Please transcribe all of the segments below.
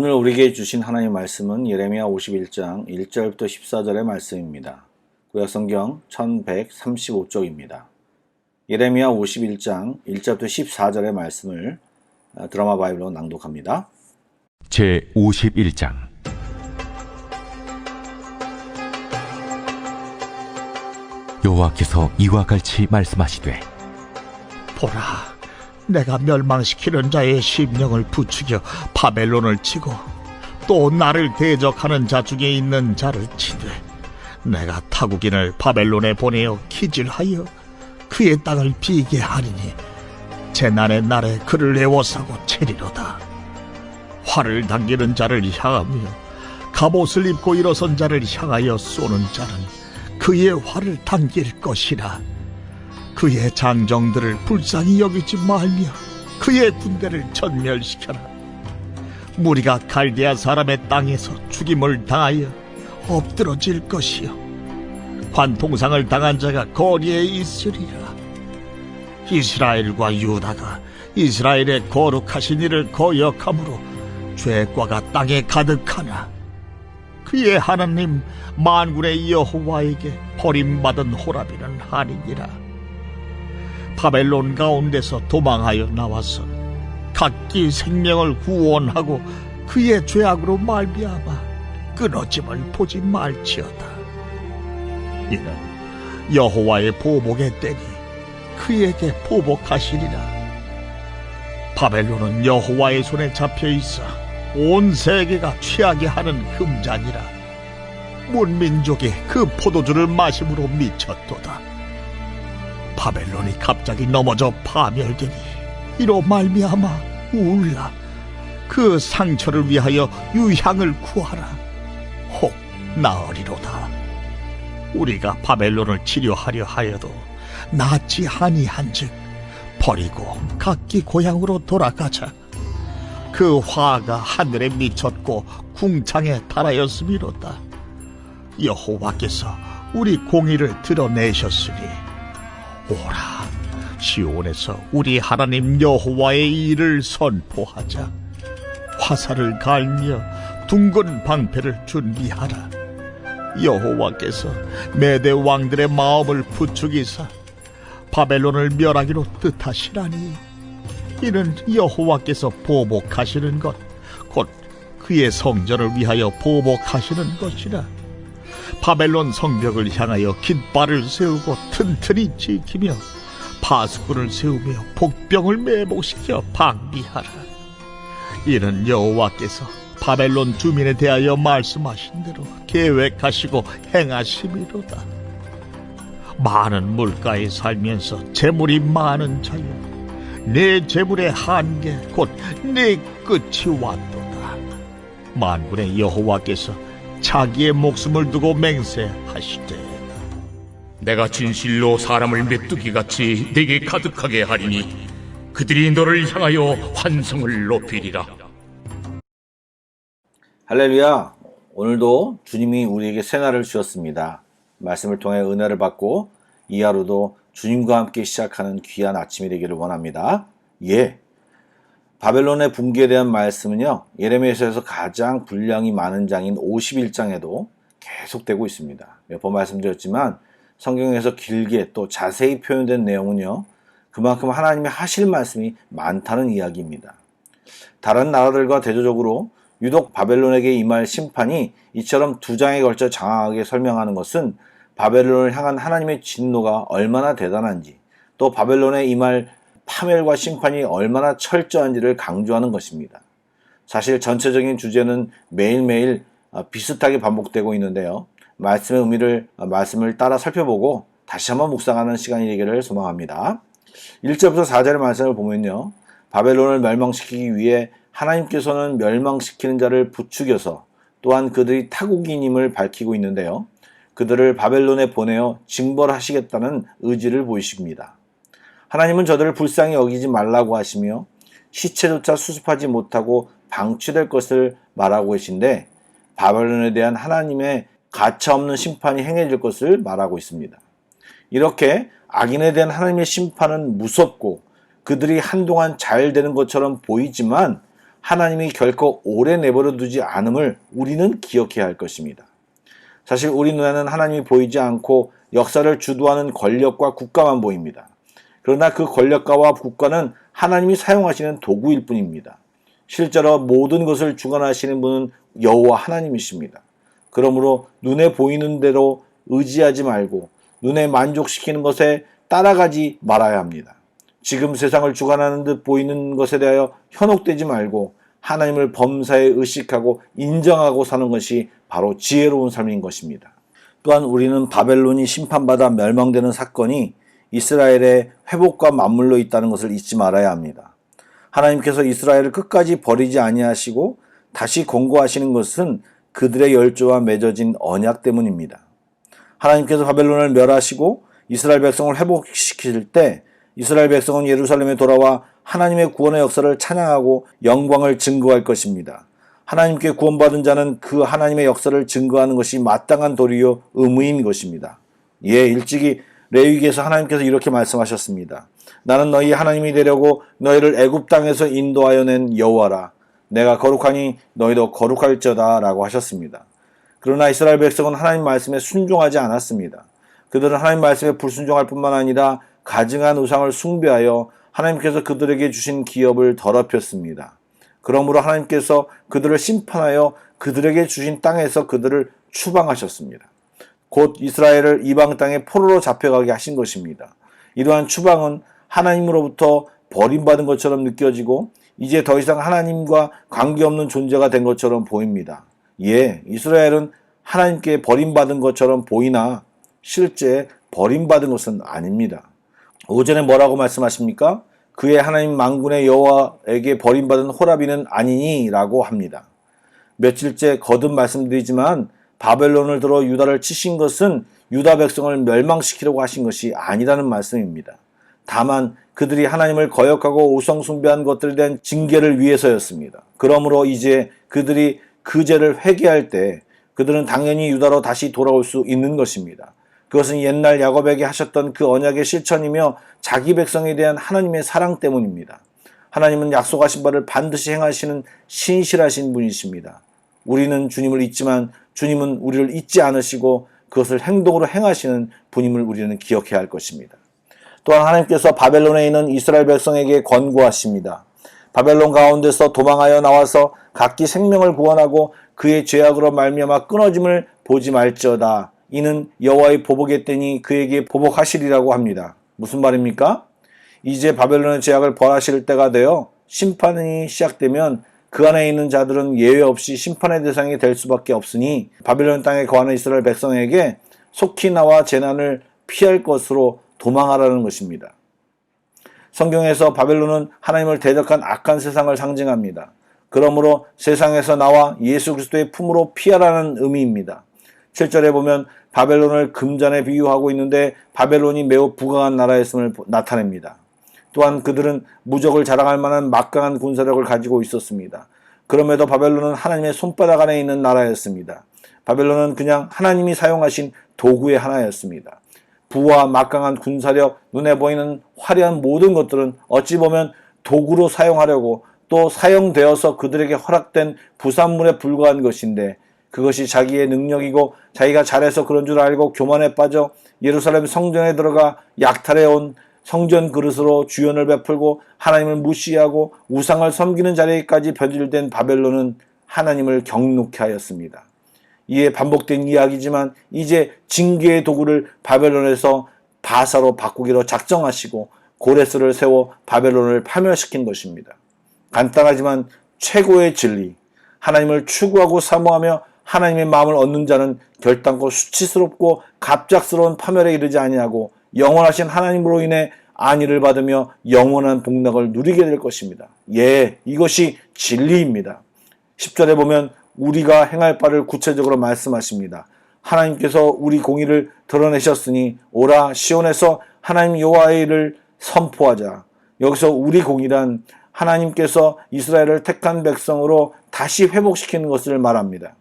오늘 우리에게 주신 하나님의 말씀은 예레미야 51장 1절부터 14절의 말씀입니다. 구약성경 1135쪽입니다. 예레미야 51장 1절부터 14절의 말씀을 드라마 바이블로 낭독합니다. 제 51장. 여호와께서 이와 같이 말씀하시되, 보라, 내가 멸망시키는 자의 심령을 부추겨 바벨론을 치고 또 나를 대적하는 자 중에 있는 자를 치되 내가 타국인을 바벨론에 보내어 기질하여 그의 땅을 비게 하리니 재난의 날에 그를 애워싸고 채리로다. 활을 당기는 자를 향하며 갑옷을 입고 일어선 자를 향하여 쏘는 자는 그의 활을 당길 것이라. 그의 장정들을 불쌍히 여기지 말며 그의 군대를 전멸시켜라. 무리가 갈대아 사람의 땅에서 죽임을 당하여 엎드러질 것이요 관통상을 당한 자가 거리에 있으리라. 이스라엘과 유다가 이스라엘의 거룩하신 이를 거역함으로 죄과가 땅에 가득하나 그의 하나님 만군의 여호와에게 버림받은 호라비는 아니니라. 바벨론 가운데서 도망하여 나와서 각기 생명을 구원하고 그의 죄악으로 말미암아 끊어짐을 보지 말지어다. 이는 여호와의 보복의 때니 그에게 보복하시리라. 바벨론은 여호와의 손에 잡혀있어 온 세계가 취하게 하는 흠잔이라. 문민족이 그 포도주를 마심으로 미쳤도다. 바벨론이 갑자기 넘어져 파멸되니 이로 말미암아 울라. 그 상처를 위하여 유향을 구하라. 혹 나으리로다. 우리가 바벨론을 치료하려 하여도 낫지 아니한즉 버리고 각기 고향으로 돌아가자. 그 화가 하늘에 미쳤고 궁창에 달하였음이로다. 여호와께서 우리 공의를 드러내셨으니 오라, 시온에서 우리 하나님 여호와의 일을 선포하자. 화살을 갈며 둥근 방패를 준비하라. 여호와께서 메대 왕들의 마음을 부추기사 바벨론을 멸하기로 뜻하시라니. 이는 여호와께서 보복하시는 것, 곧 그의 성전을 위하여 보복하시는 것이라. 바벨론 성벽을 향하여 깃발을 세우고 튼튼히 지키며 파수꾼을 세우며 복병을 매복시켜 방비하라. 이는 여호와께서 바벨론 주민에 대하여 말씀하신 대로 계획하시고 행하심이로다. 많은 물가에 살면서 재물이 많은 자여, 내 재물의 한계 곧 내 끝이 왔도다. 만군의 여호와께서 자기의 목숨을 두고 맹세하시되, 내가 진실로 사람을 메뚜기같이 내게 가득하게 하리니 그들이 너를 향하여 환성을 높이리라. 할렐루야. 오늘도 주님이 우리에게 새날을 주셨습니다. 말씀을 통해 은혜를 받고 이 하루도 주님과 함께 시작하는 귀한 아침이 되기를 원합니다. 바벨론의 붕괴에 대한 말씀은요, 예레미야서에서 가장 분량이 많은 장인 51장에도 계속되고 있습니다. 몇 번 말씀드렸지만 성경에서 길게 또 자세히 표현된 내용은요, 그만큼 하나님의 하실 말씀이 많다는 이야기입니다. 다른 나라들과 대조적으로 유독 바벨론에게 임할 심판이 이처럼 두 장에 걸쳐 장황하게 설명하는 것은 바벨론을 향한 하나님의 진노가 얼마나 대단한지, 또 바벨론에 임할 파멸과 심판이 얼마나 철저한지를 강조하는 것입니다. 사실 전체적인 주제는 매일매일 비슷하게 반복되고 있는데요. 말씀의 말씀을 따라 살펴보고 다시 한번 묵상하는 시간이 되기를 소망합니다. 1절부터 4절의 말씀을 보면요, 바벨론을 멸망시키기 위해 하나님께서는 멸망시키는 자를 부추겨서 또한 그들이 타국인임을 밝히고 있는데요, 그들을 바벨론에 보내어 징벌하시겠다는 의지를 보이십니다. 하나님은 저들을 불쌍히 여기지 말라고 하시며 시체조차 수습하지 못하고 방치될 것을 말하고 계신데, 바벨론에 대한 하나님의 가차없는 심판이 행해질 것을 말하고 있습니다. 이렇게 악인에 대한 하나님의 심판은 무섭고 그들이 한동안 잘 되는 것처럼 보이지만 하나님이 결코 오래 내버려 두지 않음을 우리는 기억해야 할 것입니다. 사실 우리 눈에는 하나님이 보이지 않고 역사를 주도하는 권력과 국가만 보입니다. 그러나 그 권력가와 국가는 하나님이 사용하시는 도구일 뿐입니다. 실제로 모든 것을 주관하시는 분은 여호와 하나님이십니다. 그러므로 눈에 보이는 대로 의지하지 말고 눈에 만족시키는 것에 따라가지 말아야 합니다. 지금 세상을 주관하는 듯 보이는 것에 대하여 현혹되지 말고 하나님을 범사에 의식하고 인정하고 사는 것이 바로 지혜로운 삶인 것입니다. 또한 우리는 바벨론이 심판받아 멸망되는 사건이 이스라엘의 회복과 맞물려 있다는 것을 잊지 말아야 합니다. 하나님께서 이스라엘을 끝까지 버리지 아니하시고 다시 권고하시는 것은 그들의 열조와 맺어진 언약 때문입니다. 하나님께서 바벨론을 멸하시고 이스라엘 백성을 회복시킬 때 이스라엘 백성은 예루살렘에 돌아와 하나님의 구원의 역사를 찬양하고 영광을 증거할 것입니다. 하나님께 구원받은 자는 그 하나님의 역사를 증거하는 것이 마땅한 도리요 의무인 것입니다. 일찍이 레위기에서 하나님께서 이렇게 말씀하셨습니다. 나는 너희 하나님이 되려고 너희를 애굽 땅에서 인도하여 낸 여호와라. 내가 거룩하니 너희도 거룩할지어다 라고 하셨습니다. 그러나 이스라엘 백성은 하나님 말씀에 순종하지 않았습니다. 그들은 하나님 말씀에 불순종할 뿐만 아니라 가증한 우상을 숭배하여 하나님께서 그들에게 주신 기업을 더럽혔습니다. 그러므로 하나님께서 그들을 심판하여 그들에게 주신 땅에서 그들을 추방하셨습니다. 곧 이스라엘을 이방 땅에 포로로 잡혀가게 하신 것입니다. 이러한 추방은 하나님으로부터 버림받은 것처럼 느껴지고 이제 더 이상 하나님과 관계없는 존재가 된 것처럼 보입니다. 이스라엘은 하나님께 버림받은 것처럼 보이나 실제 버림받은 것은 아닙니다. 오전에 뭐라고 말씀하십니까? 그의 하나님 만군의 여호와에게 버림받은 호라비는 아니니 라고 합니다. 며칠째 거듭 말씀드리지만 바벨론을 들어 유다를 치신 것은 유다 백성을 멸망시키려고 하신 것이 아니라는 말씀입니다. 다만 그들이 하나님을 거역하고 우상 숭배한 것들에 대한 징계를 위해서였습니다. 그러므로 이제 그들이 그 죄를 회개할 때 그들은 당연히 유다로 다시 돌아올 수 있는 것입니다. 그것은 옛날 야곱에게 하셨던 그 언약의 실천이며 자기 백성에 대한 하나님의 사랑 때문입니다. 하나님은 약속하신 바를 반드시 행하시는 신실하신 분이십니다. 우리는 주님을 잊지만 주님은 우리를 잊지 않으시고 그것을 행동으로 행하시는 분임을 우리는 기억해야 할 것입니다. 또한 하나님께서 바벨론에 있는 이스라엘 백성에게 권고하십니다. 바벨론 가운데서 도망하여 나와서 각기 생명을 구원하고 그의 죄악으로 말미암아 끊어짐을 보지 말지어다. 이는 여호와의 보복의 때니 그에게 보복하시리라고 합니다. 무슨 말입니까? 이제 바벨론의 죄악을 벌하실 때가 되어 심판이 시작되면 그 안에 있는 자들은 예외 없이 심판의 대상이 될 수밖에 없으니 바벨론 땅에 거하는 이스라엘 백성에게 속히 나와 재난을 피할 것으로 도망하라는 것입니다. 성경에서 바벨론은 하나님을 대적한 악한 세상을 상징합니다. 그러므로 세상에서 나와 예수 그리스도의 품으로 피하라는 의미입니다. 7절에 보면 바벨론을 금잔에 비유하고 있는데 바벨론이 매우 부강한 나라였음을 나타냅니다. 또한 그들은 무적을 자랑할 만한 막강한 군사력을 가지고 있었습니다. 그럼에도 바벨론은 하나님의 손바닥 안에 있는 나라였습니다. 바벨론은 그냥 하나님이 사용하신 도구의 하나였습니다. 부와 막강한 군사력, 눈에 보이는 화려한 모든 것들은 어찌 보면 도구로 사용하려고 또 사용되어서 그들에게 허락된 부산물에 불과한 것인데 그것이 자기의 능력이고 자기가 잘해서 그런 줄 알고 교만에 빠져 예루살렘 성전에 들어가 약탈해온 성전 그릇으로 주연을 베풀고 하나님을 무시하고 우상을 섬기는 자리까지 변질된 바벨론은 하나님을 경노케 하였습니다. 이에 반복된 이야기지만 이제 징계의 도구를 바벨론에서 바사로 바꾸기로 작정하시고 고레스를 세워 바벨론을 파멸시킨 것입니다. 간단하지만 최고의 진리, 하나님을 추구하고 사모하며 하나님의 마음을 얻는 자는 결단코 수치스럽고 갑작스러운 파멸에 이르지 아니하고 영원하신 하나님으로 인해 안위를 받으며 영원한 복락을 누리게 될 것입니다. 이것이 진리입니다. 10절에 보면 우리가 행할 바를 구체적으로 말씀하십니다. 하나님께서 우리 공의를 드러내셨으니 오라 시온에서 하나님 여호와의 일을 선포하자. 여기서 우리 공의란 하나님께서 이스라엘을 택한 백성으로 다시 회복시키는 것을 말합니다.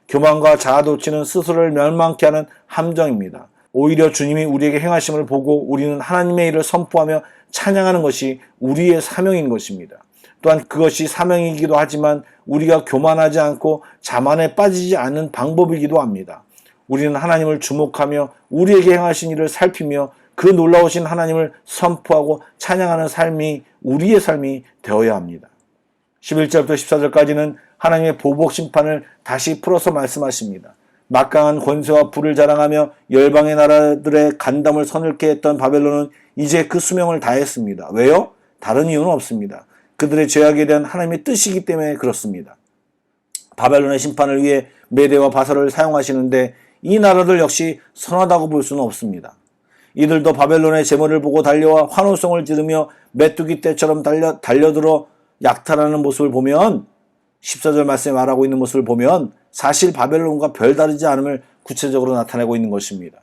교만과 자아도취는 스스로를 멸망케 하는 함정입니다. 오히려 주님이 우리에게 행하심을 보고 우리는 하나님의 일을 선포하며 찬양하는 것이 우리의 사명인 것입니다. 또한 그것이 사명이기도 하지만 우리가 교만하지 않고 자만에 빠지지 않는 방법이기도 합니다. 우리는 하나님을 주목하며 우리에게 행하신 일을 살피며 그 놀라우신 하나님을 선포하고 찬양하는 삶이 우리의 삶이 되어야 합니다. 11절부터 14절까지는 하나님의 보복 심판을 다시 풀어서 말씀하십니다. 막강한 권세와 부를 자랑하며 열방의 나라들의 간담을 서늘케 했던 바벨론은 이제 그 수명을 다했습니다. 왜요? 다른 이유는 없습니다. 그들의 죄악에 대한 하나님의 뜻이기 때문에 그렇습니다. 바벨론의 심판을 위해 메대와 바사를 사용하시는데 이 나라들 역시 선하다고 볼 수는 없습니다. 이들도 바벨론의 재물을 보고 달려와 환호성을 지르며 메뚜기 떼처럼 달려들어 약탈하는 모습을 보면 14절 말씀에 말하고 있는 모습을 보면 사실 바벨론과 별다르지 않음을 구체적으로 나타내고 있는 것입니다.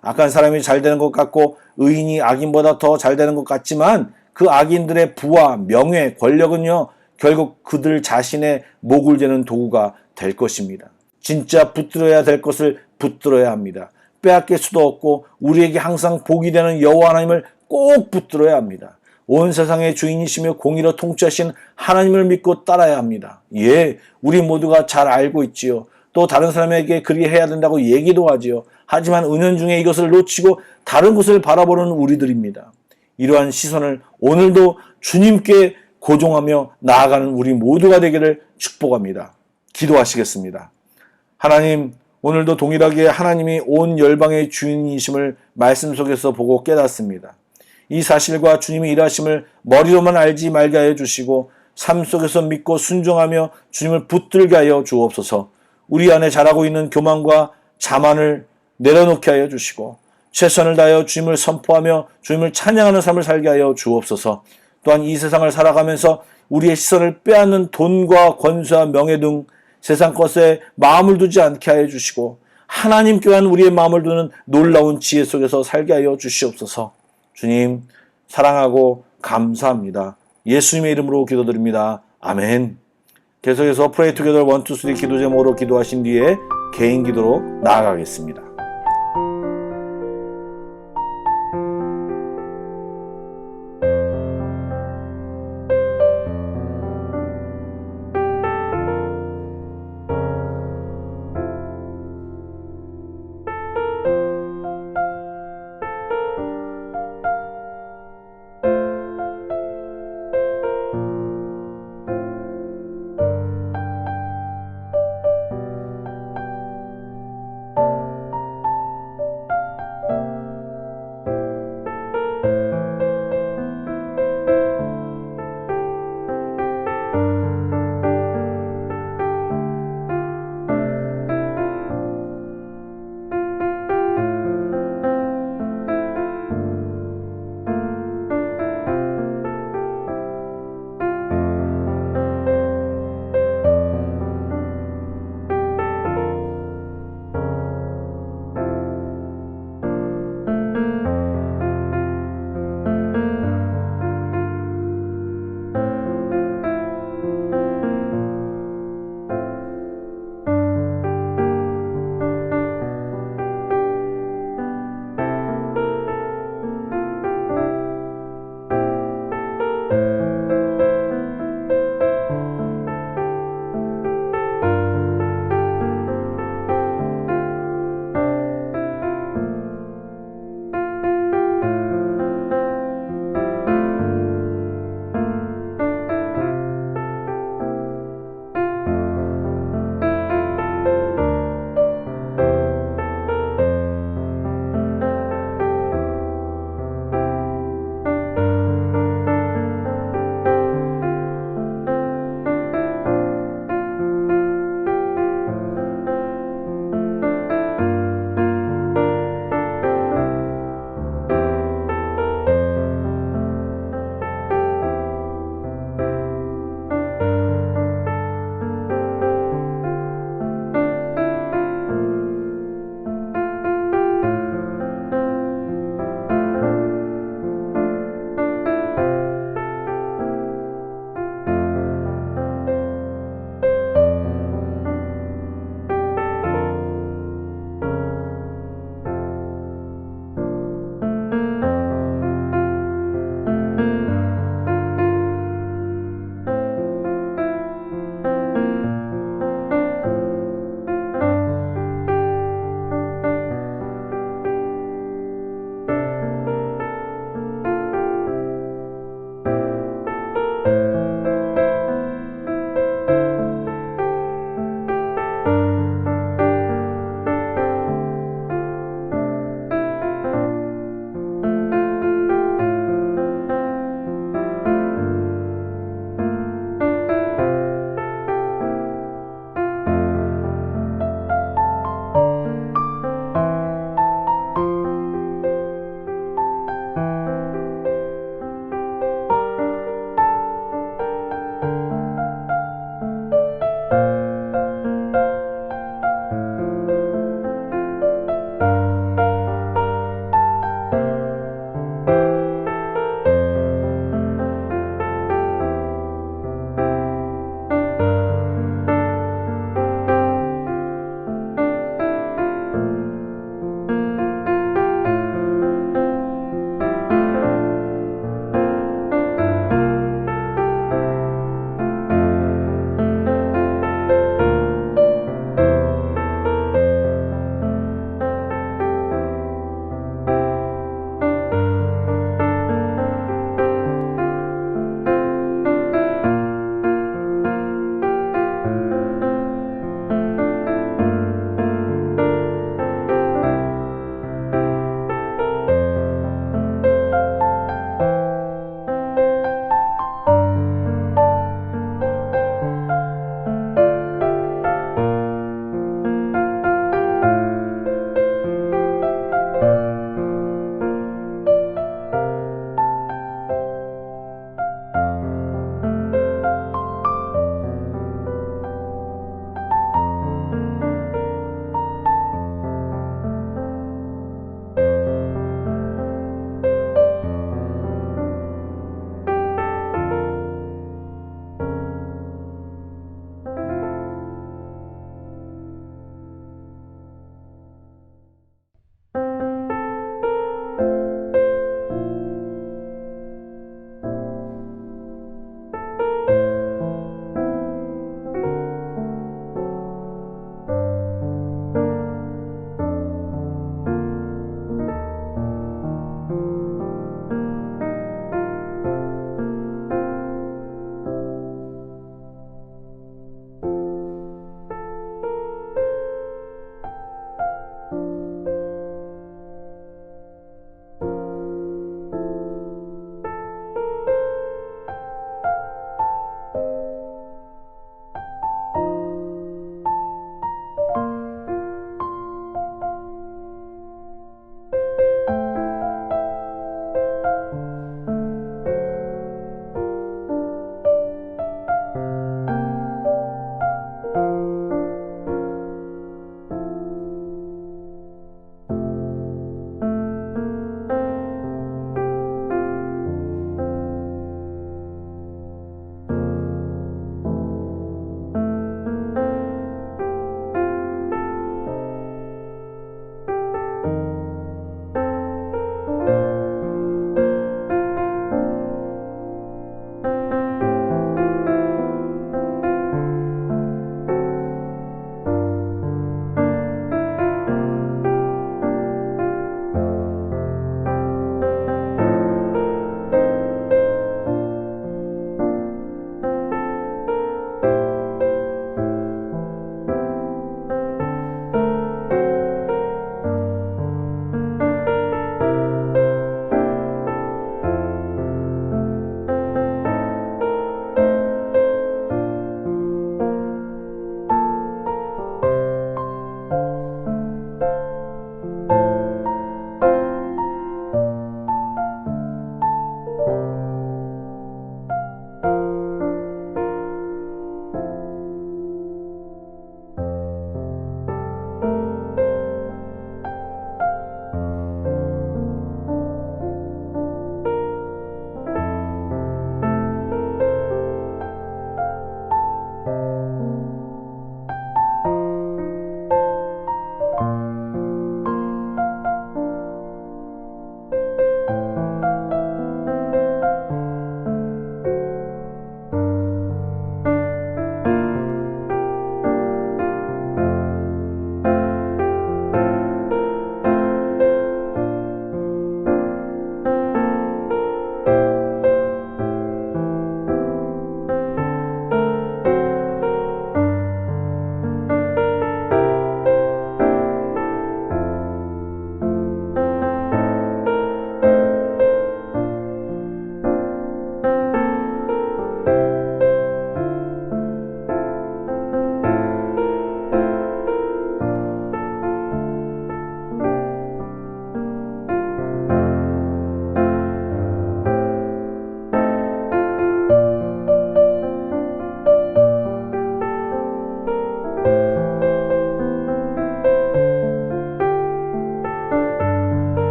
악한 사람이 잘 되는 것 같고 의인이 악인보다 더 잘 되는 것 같지만 그 악인들의 부와 명예, 권력은요 결국 그들 자신의 목을 재는 도구가 될 것입니다. 진짜 붙들어야 될 것을 붙들어야 합니다. 빼앗길 수도 없고 우리에게 항상 복이 되는 여호와 하나님을 꼭 붙들어야 합니다. 온 세상의 주인이시며 공의로 통치하신 하나님을 믿고 따라야 합니다. 예, 우리 모두가 잘 알고 있지요. 또 다른 사람에게 그리해야 된다고 얘기도 하지요. 하지만 은연중에 이것을 놓치고 다른 곳을 바라보는 우리들입니다. 이러한 시선을 오늘도 주님께 고종하며 나아가는 우리 모두가 되기를 축복합니다. 기도하시겠습니다. 하나님, 오늘도 동일하게 하나님이 온 열방의 주인이심을 말씀 속에서 보고 깨닫습니다. 이 사실과 주님의 일하심을 머리로만 알지 말게 하여 주시고 삶 속에서 믿고 순종하며 주님을 붙들게 하여 주옵소서. 우리 안에 자라고 있는 교만과 자만을 내려놓게 하여 주시고 최선을 다하여 주님을 선포하며 주님을 찬양하는 삶을 살게 하여 주옵소서. 또한 이 세상을 살아가면서 우리의 시선을 빼앗는 돈과 권세와 명예 등 세상 것에 마음을 두지 않게 하여 주시고 하나님께만 우리의 마음을 두는 놀라운 지혜 속에서 살게 하여 주시옵소서. 주님 사랑하고 감사합니다. 예수님의 이름으로 기도드립니다. 아멘. 계속해서 Pray Together 1, 2, 3 기도 제목으로 기도하신 뒤에 개인 기도로 나아가겠습니다.